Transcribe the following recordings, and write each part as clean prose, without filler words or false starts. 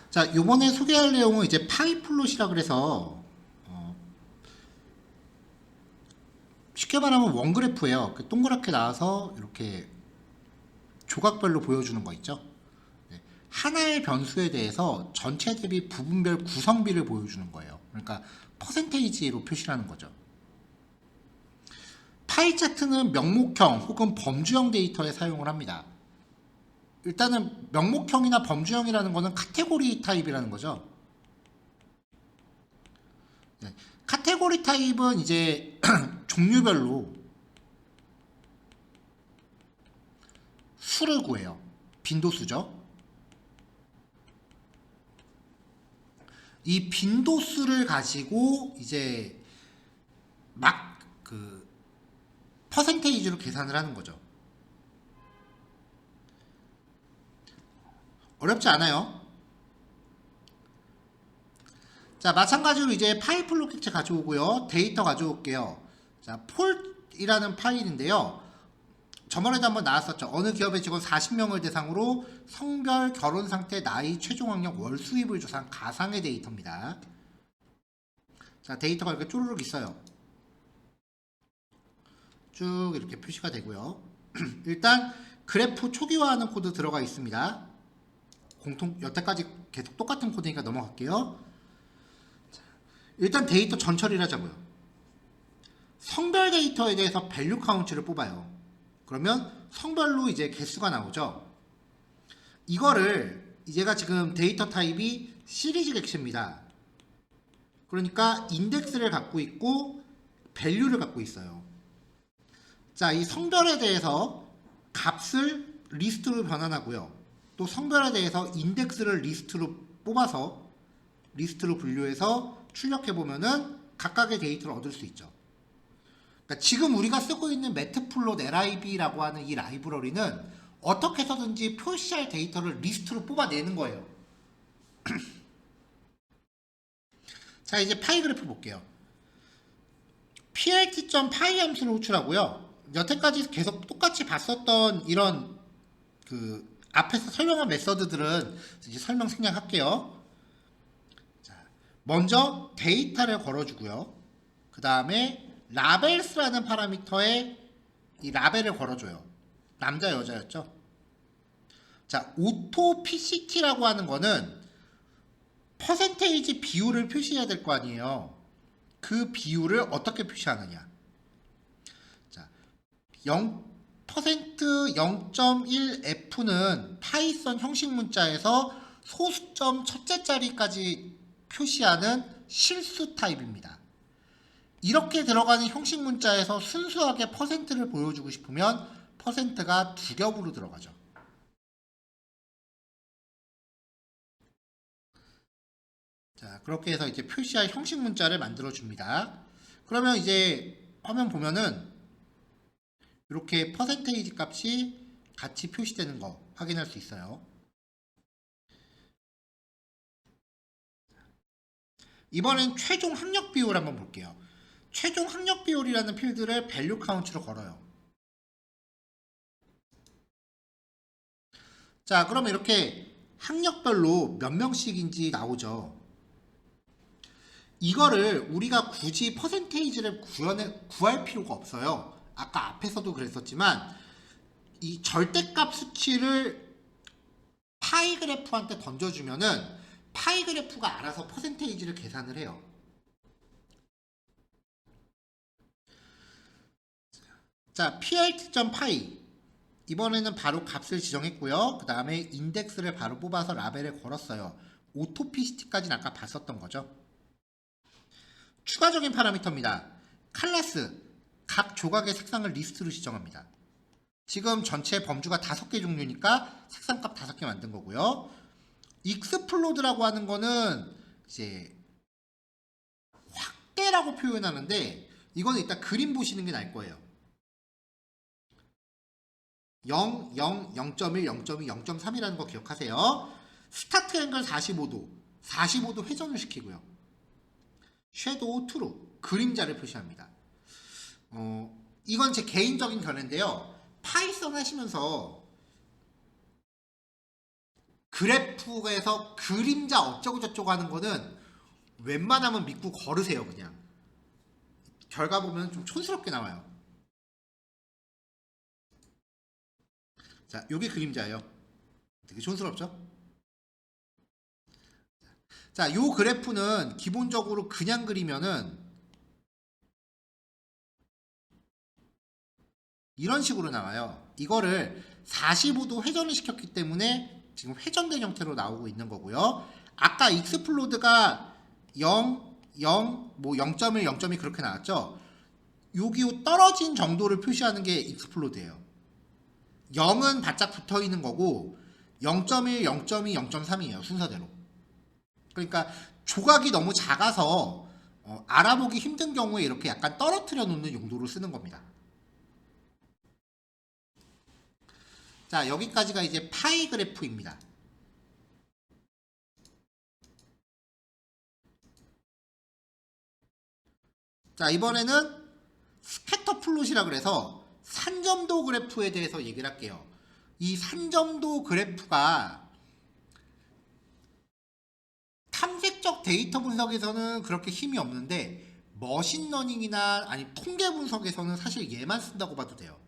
자, 요번에 소개할 내용은 이제 파이 플롯이라 그래서 쉽게 말하면 원그래프예요. 동그랗게 나와서 이렇게 조각별로 보여주는 거 있죠. 네. 하나의 변수에 대해서 전체 대비 부분별 구성비를 보여주는 거예요. 그러니까 퍼센테이지로 표시하는 거죠. 파이 차트는 명목형 혹은 범주형 데이터에 사용을 합니다. 일단은 명목형이나 범주형이라는 거는 카테고리 타입이라는 거죠. 네. 카테고리 타입은 이제 종류별로 수를 구해요. 빈도수죠. 이 빈도수를 가지고 이제 막 그 퍼센테이지로 계산을 하는 거죠. 어렵지 않아요. 자, 마찬가지로 이제 파일 플롯 객체 가져오고요. 데이터 가져올게요. 자, 폴이라는 파일인데요. 저번에도 한번 나왔었죠. 어느 기업의 직원 40명을 대상으로 성별, 결혼 상태, 나이, 최종 학력, 월 수입을 조사한 가상의 데이터입니다. 자, 데이터가 이렇게 쪼르륵 있어요. 쭉 이렇게 표시가 되고요. 일단 그래프 초기화하는 코드 들어가 있습니다. 여태까지 계속 똑같은 코드니까 넘어갈게요. 자, 일단 데이터 전처리를 하자고요. 성별 데이터에 대해서 밸류 카운트를 뽑아요. 그러면 성별로 이제 개수가 나오죠. 이거를 얘가 지금 데이터 타입이 시리즈 객체입니다. 그러니까 인덱스를 갖고 있고 밸류를 갖고 있어요. 자, 이 성별에 대해서 값을 리스트로 변환하고요. 또 성별에 대해서 인덱스를 리스트로 뽑아서 리스트로 분류해서 출력해 보면은 각각의 데이터를 얻을 수 있죠. 그러니까 지금 우리가 쓰고 있는 매트플롯 LIB라고 하는 이 라이브러리는 어떻게 해서든지 표시할 데이터를 리스트로 뽑아내는 거예요. 자, 이제 파이 그래프 볼게요. plt.py 함수를 호출하고요. 여태까지 계속 똑같이 봤었던 이런 앞에서 설명한 메서드들은 이제 설명 생략할게요. 자, 먼저 데이터를 걸어주고요. 그 다음에 라벨스라는 파라미터에 이 라벨을 걸어줘요. 남자 여자였죠. 자, 오토 PCT라고 하는 거는 퍼센테이지 비율을 표시해야 될 거 아니에요. 그 비율을 어떻게 표시하느냐. 자, 0% 0.1F는 파이썬 형식 문자에서 소수점 첫째 자리까지 표시하는 실수 타입입니다. 이렇게 들어가는 형식 문자에서 순수하게 퍼센트를 보여주고 싶으면 퍼센트가 두 겹으로 들어가죠. 자, 그렇게 해서 이제 표시할 형식 문자를 만들어 줍니다. 그러면 이제 화면 보면은 이렇게 퍼센테이지 값이 같이 표시되는 거 확인할 수 있어요. 이번엔 최종 학력 비율 한번 볼게요. 최종 학력 비율이라는 필드를 밸류 카운트로 걸어요. 자, 그러면 이렇게 학력별로 몇 명씩인지 나오죠. 이거를 우리가 굳이 퍼센테이지를 구할 필요가 없어요. 아까 앞에서도 그랬었지만 이 절대값 수치를 파이 그래프한테 던져주면은 파이 그래프가 알아서 퍼센테이지를 계산을 해요. 자, plt.py 이번에는 바로 값을 지정했고요. 그 다음에 인덱스를 바로 뽑아서 라벨에 걸었어요. 오토피시티까지는 아까 봤었던 거죠. 추가적인 파라미터입니다. 클래스, 각 조각의 색상을 리스트로 지정합니다. 지금 전체 범주가 5개 종류니까 색상값 5개 만든 거고요. 익스플로드라고 하는 거는 이제 확대라고 표현하는데 이거는 일단 그림 보시는 게 나을 거예요. 0, 0, 0.1, 0.2, 0.3이라는 거 기억하세요. 스타트 앵글 45도, 45도 회전을 시키고요. 섀도우 트루, 그림자를 표시합니다. 이건 제 개인적인 견해인데요. 파이썬 하시면서 그래프에서 그림자 어쩌고 저쩌고 하는 거는 웬만하면 믿고 걸으세요. 그냥 결과 보면 좀 촌스럽게 나와요. 자, 요게 그림자예요. 되게 촌스럽죠? 자, 요 그래프는 기본적으로 그냥 그리면은 이런 식으로 나와요. 이거를 45도 회전을 시켰기 때문에 지금 회전된 형태로 나오고 있는 거고요. 아까 익스플로드가 0, 0, 뭐 0.1, 0.2 그렇게 나왔죠. 여기 떨어진 정도를 표시하는 게 익스플로드예요. 0은 바짝 붙어 있는 거고 0.1, 0.2, 0.3이에요. 순서대로. 그러니까 조각이 너무 작아서 알아보기 힘든 경우에 이렇게 약간 떨어뜨려 놓는 용도로 쓰는 겁니다. 자, 여기까지가 이제 파이 그래프입니다. 자, 이번에는 스캐터 플롯이라 그래서 산점도 그래프에 대해서 얘기를 할게요. 이 산점도 그래프가 탐색적 데이터 분석에서는 그렇게 힘이 없는데 머신러닝이나 아니 통계 분석에서는 사실 얘만 쓴다고 봐도 돼요.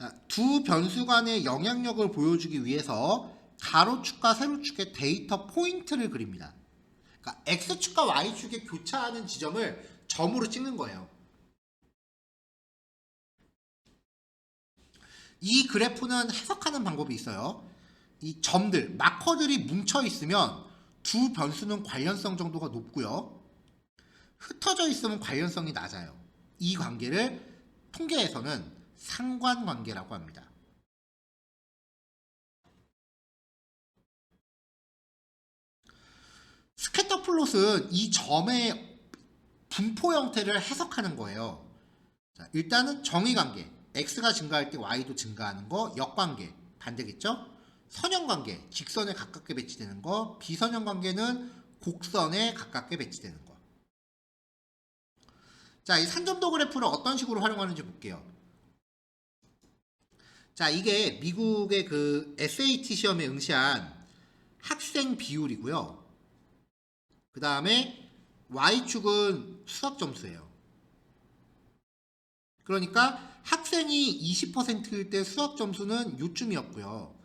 자, 두 변수 간의 영향력을 보여주기 위해서 가로축과 세로축의 데이터 포인트를 그립니다. 그러니까 X축과 Y축의 교차하는 지점을 점으로 찍는 거예요. 이 그래프는 해석하는 방법이 있어요. 이 점들, 마커들이 뭉쳐 있으면 두 변수는 관련성 정도가 높고요. 흩어져 있으면 관련성이 낮아요. 이 관계를 통계에서는 상관관계라고 합니다. 스캐터 플롯은 이 점의 분포 형태를 해석하는 거예요. 자, 일단은 정의관계, x가 증가할 때 y도 증가하는 거, 역관계, 반대겠죠? 선형관계, 직선에 가깝게 배치되는 거, 비선형관계는 곡선에 가깝게 배치되는 거. 자, 이 산점도 그래프를 어떤 식으로 활용하는지 볼게요. 자, 이게 미국의 그 SAT 시험에 응시한 학생 비율이고요. 그 다음에 Y축은 수학 점수예요. 그러니까 학생이 20%일 때 수학 점수는 요쯤이었고요.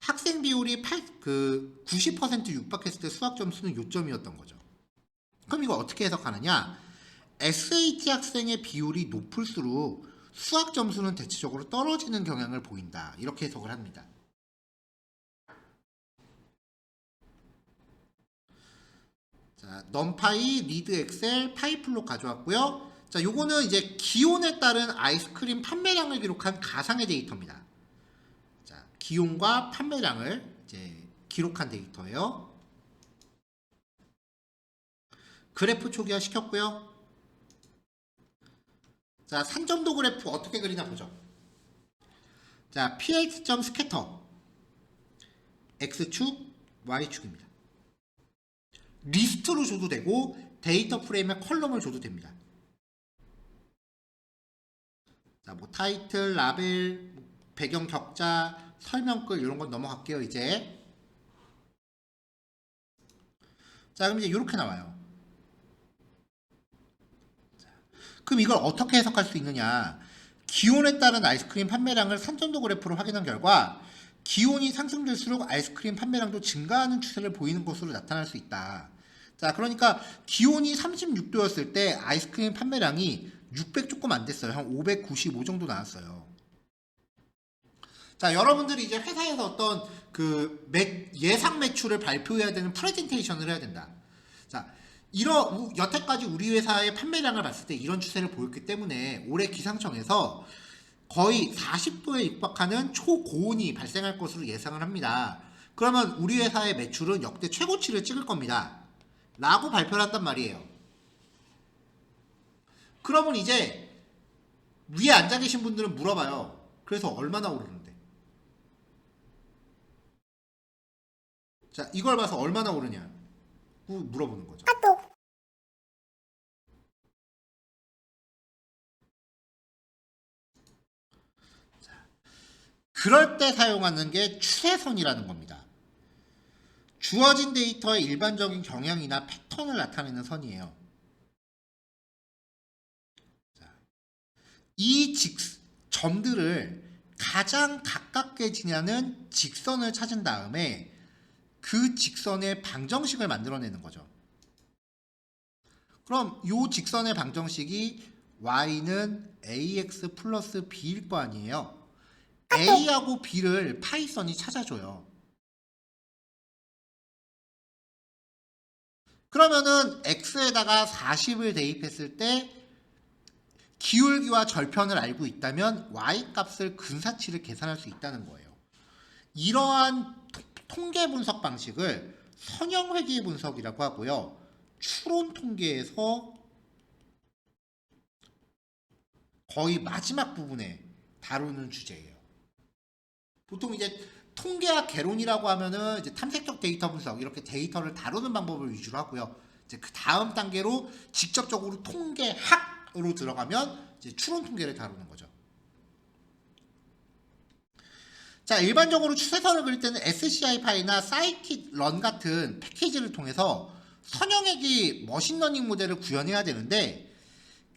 학생 비율이 90% 육박했을 때 수학 점수는 요점이었던 거죠. 그럼 이거 어떻게 해석하느냐? SAT 학생의 비율이 높을수록 수학 점수는 대체적으로 떨어지는 경향을 보인다. 이렇게 해석을 합니다. 자, 넘파이, 리드 엑셀, 파이플로 가져왔고요. 자, 요거는 이제 기온에 따른 아이스크림 판매량을 기록한 가상의 데이터입니다. 자, 기온과 판매량을 이제 기록한 데이터예요. 그래프 초기화 시켰고요. 자, 산점도 그래프 어떻게 그리나 보죠. 자, px 스캐터 x축, y축입니다. 리스트로 줘도 되고 데이터 프레임에 컬럼을 줘도 됩니다. 자, 뭐 타이틀, 라벨, 배경 격자, 설명글 이런 건 넘어갈게요. 이제 자, 그럼 이제 이렇게 나와요. 그럼 이걸 어떻게 해석할 수 있느냐? 기온에 따른 아이스크림 판매량을 산점도 그래프로 확인한 결과 기온이 상승될수록 아이스크림 판매량도 증가하는 추세를 보이는 것으로 나타날 수 있다. 자, 그러니까 기온이 36도였을 때 아이스크림 판매량이 600 조금 안 됐어요. 한 595 정도 나왔어요. 자, 여러분들이 이제 회사에서 어떤 그 예상 매출을 발표해야 되는 프레젠테이션을 해야 된다. 자, 여태까지 우리 회사의 판매량을 봤을 때 이런 추세를 보였기 때문에 올해 기상청에서 거의 40도에 육박하는 초고온이 발생할 것으로 예상을 합니다. 그러면 우리 회사의 매출은 역대 최고치를 찍을 겁니다. 라고 발표를 한단 말이에요. 그러면 이제 위에 앉아 계신 분들은 물어봐요. 그래서 얼마나 오르는데? 자, 이걸 봐서 얼마나 오르냐? 물어보는 거죠. 자, 그럴 때 사용하는 게 추세선이라는 겁니다. 주어진 데이터의 일반적인 경향이나 패턴을 나타내는 선이에요. 이 점들을 가장 가깝게 지나는 직선을 찾은 다음에 그 직선의 방정식을 만들어내는 거죠. 그럼 이 직선의 방정식이 y는 ax 플러스 b일 거 아니에요. a하고 b를 파이썬이 찾아줘요. 그러면은 x에다가 40을 대입했을 때 기울기와 절편을 알고 있다면 y 값을 근사치를 계산할 수 있다는 거예요. 이러한 통계 분석 방식을 선형회귀 분석이라고 하고요. 추론 통계에서 거의 마지막 부분에 다루는 주제예요. 보통 이제 통계학 개론이라고 하면은 이제 탐색적 데이터 분석 이렇게 데이터를 다루는 방법을 위주로 하고요. 이제 그 다음 단계로 직접적으로 통계학으로 들어가면 이제 추론 통계를 다루는 거죠. 자, 일반적으로 추세선을 그릴 때는 SCI 파이나 사이킷런 같은 패키지를 통해서 선형액이 머신러닝 모델을 구현해야 되는데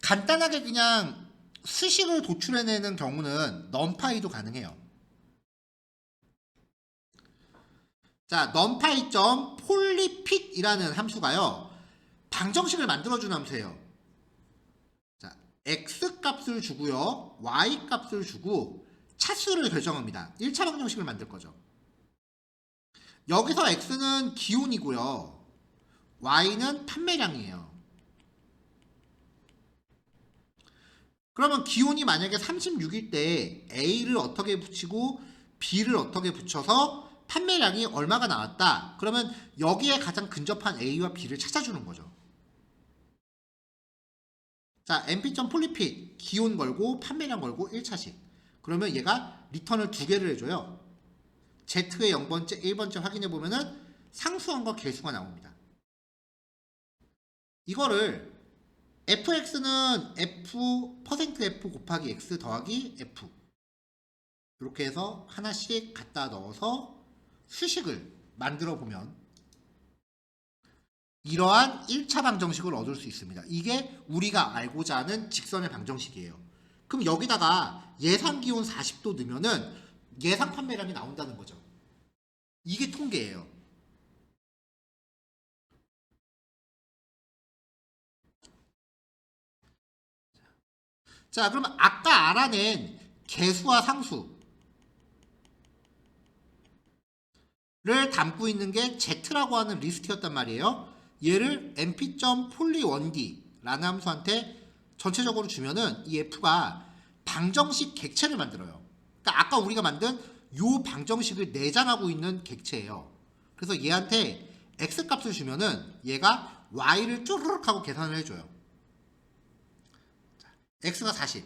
간단하게 그냥 수식을 도출해내는 경우는 넘파이도 가능해요. 자, numpy.polyfit이라는 함수가요. 방정식을 만들어주는 함수예요. 자, x 값을 주고요. y 값을 주고 차수를 결정합니다. 1차 방정식을 만들 거죠. 여기서 x는 기온이고요. y는 판매량이에요. 그러면 기온이 만약에 36일 때 a를 어떻게 붙이고 b를 어떻게 붙여서 판매량이 얼마가 나왔다. 그러면 여기에 가장 근접한 a와 b를 찾아주는 거죠. 자, np.polyfit 기온 걸고 판매량 걸고 1차식. 그러면 얘가 리턴을 두 개를 해줘요. z의 0번째, 1번째 확인해 보면은 상수항과 개수가 나옵니다. 이거를 fx는 f% 곱하기 x 더하기 f 이렇게 해서 하나씩 갖다 넣어서 수식을 만들어 보면 이러한 1차 방정식을 얻을 수 있습니다. 이게 우리가 알고자 하는 직선의 방정식이에요. 그럼 여기다가 예상 기온 40도 넣으면은 예상 판매량이 나온다는 거죠. 이게 통계예요. 자, 그러면 아까 알아낸 개수와 상수를 담고 있는 게 Z라고 하는 리스트였단 말이에요. 얘를 np.poly1d라는 함수한테 전체적으로 주면은 이 f가 방정식 객체를 만들어요. 그러니까 아까 우리가 만든 요 방정식을 내장하고 있는 객체예요. 그래서 얘한테 x 값을 주면은 얘가 y를 쭈르륵 하고 계산을 해줘요. x가 40.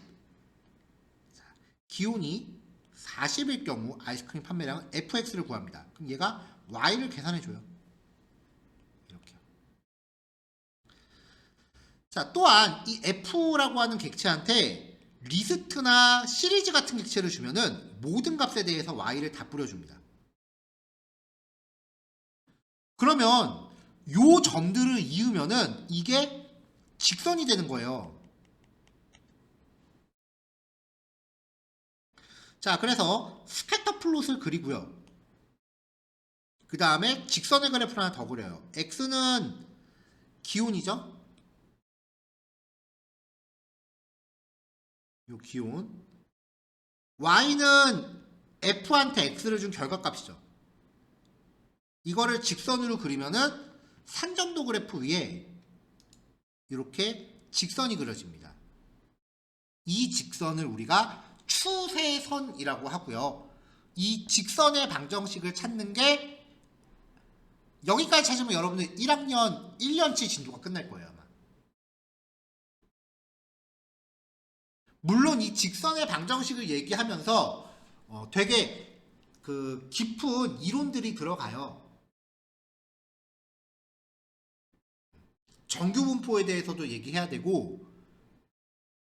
기온이 40일 경우 아이스크림 판매량은 fx를 구합니다. 그럼 얘가 y를 계산해줘요. 이렇게요. 자, 또한 이 f라고 하는 객체한테 리스트나 시리즈 같은 객체를 주면은 모든 값에 대해서 y를 다 뿌려줍니다. 그러면 요 점들을 이으면은 이게 직선이 되는 거예요. 자, 그래서 스캐터 플롯을 그리고요. 그 다음에 직선의 그래프를 하나 더 그려요. x는 기온이죠. 요 기온. y는 f한테 x를 준 결과값이죠. 이거를 직선으로 그리면은 산점도 그래프 위에 이렇게 직선이 그려집니다. 이 직선을 우리가 추세선이라고 하고요. 이 직선의 방정식을 찾는 게 여기까지 찾으면 여러분들 1학년 1년치 진도가 끝날 거예요. 아마. 물론 이 직선의 방정식을 얘기하면서 되게 그 깊은 이론들이 들어가요. 정규분포에 대해서도 얘기해야 되고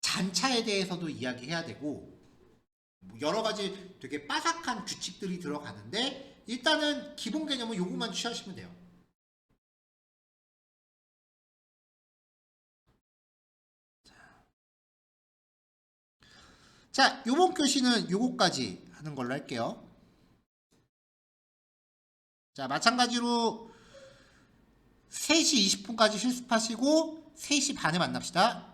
잔차에 대해서도 이야기해야 되고 뭐 여러 가지 되게 빠삭한 규칙들이 들어가는데 일단은 기본 개념은 요것만 취하시면 돼요. 자, 요번 교시는 요거까지 하는 걸로 할게요. 자, 마찬가지로 3시 20분까지 실습하시고 3시 반에 만납시다.